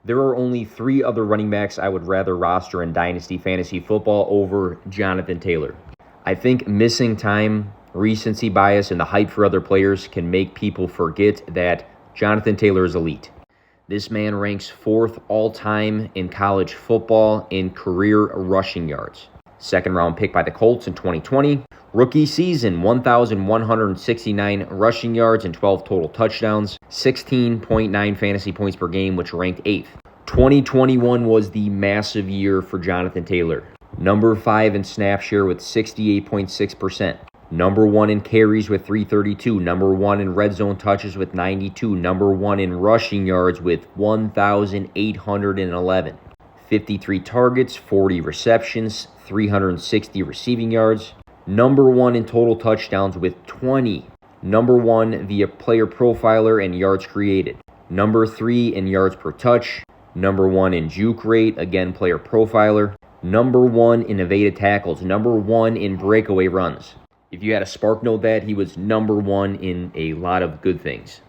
There are only 3 other running backs I would rather roster in Dynasty Fantasy Football over Jonathan Taylor. I think missing time, recency bias, and the hype for other players can make people forget that Jonathan Taylor is elite. This man ranks 4th all-time in college football in career rushing yards. Second-round pick by the Colts in 2020. Rookie season, 1,169 rushing yards and 12 total touchdowns, 16.9 fantasy points per game, which ranked 8th. 2021 was the massive year for Jonathan Taylor. Number 5 in snap share with 68.6%. Number 1 in carries with 332. Number 1 in red zone touches with 92. Number 1 in rushing yards with 1,811. 53 targets, 40 receptions, 360 receiving yards. Number 1 in total touchdowns with 20. Number 1 via player profiler and yards created. Number 3 in yards per touch. Number 1 in juke rate, again player profiler. Number 1 in evaded tackles. Number 1 in breakaway runs. If you had a spark note that, he was number 1 in a lot of good things.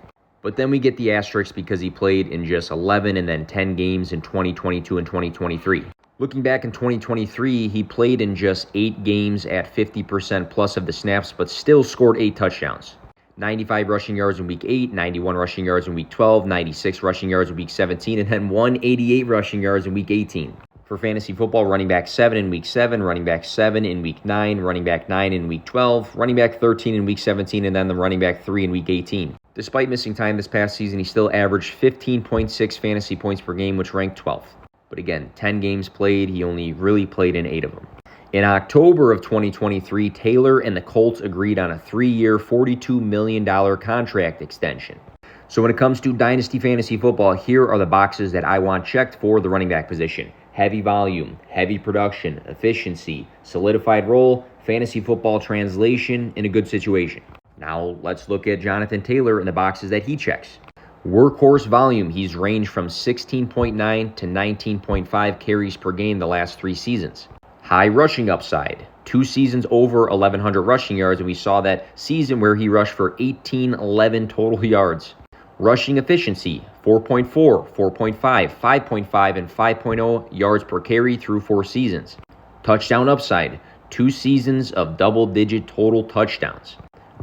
But then we get the asterisk because he played in just 11 and then 10 games in 2022 and 2023. Looking back in 2023, he played in just 8 games at 50% plus of the snaps, but still scored 8 touchdowns. 95 rushing yards in week 8, 91 rushing yards in week 12, 96 rushing yards in week 17, and then 188 rushing yards in week 18. For fantasy football, running back 7 in week 7, running back 7 in week 9, running back 9 in week 12, running back 13 in week 17, and then the running back 3 in week 18. Despite missing time this past season, he still averaged 15.6 fantasy points per game, which ranked 12th. But again, 10 games played, he only really played in 8 of them. In October of 2023, Taylor and the Colts agreed on a 3-year, $42 million contract extension. So when it comes to Dynasty Fantasy Football, here are the boxes that I want checked for the running back position. Heavy volume, heavy production, efficiency, solidified role, fantasy football translation, in a good situation. Now let's look at Jonathan Taylor and the boxes that he checks. Workhorse volume, he's ranged from 16.9 to 19.5 carries per game the last 3 seasons. High rushing upside, 2 seasons over 1,100 rushing yards, and we saw that season where he rushed for 1,811 total yards. Rushing efficiency, 4.4, 4.5, 5.5, and 5.0 yards per carry through 4 seasons. Touchdown upside, 2 seasons of double-digit total touchdowns,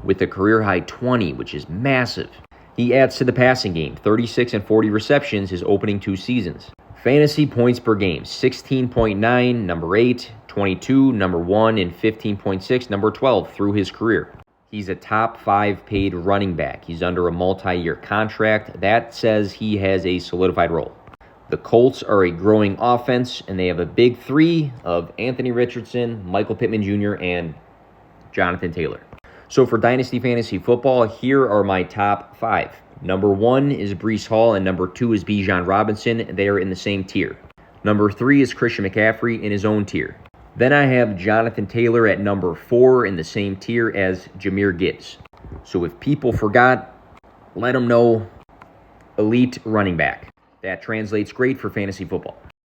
with a career-high 20, which is massive. He adds to the passing game, 36 and 40 receptions his opening 2 seasons. Fantasy points per game, 16.9, number 8, 22, number 1, and 15.6, number 12 through his career. He's a top 5 paid running back. He's under a multi-year contract. That says he has a solidified role. The Colts are a growing offense, and they have a big 3 of Anthony Richardson, Michael Pittman Jr., and Jonathan Taylor. So for Dynasty Fantasy Football, here are my top 5. Number 1 is Breece Hall, and number 2 is Bijan Robinson. They are in the same tier. Number 3 is Christian McCaffrey in his own tier. Then I have Jonathan Taylor at number 4 in the same tier as Jahmyr Gibbs. So if people forgot, let them know, elite running back. That translates great for fantasy football.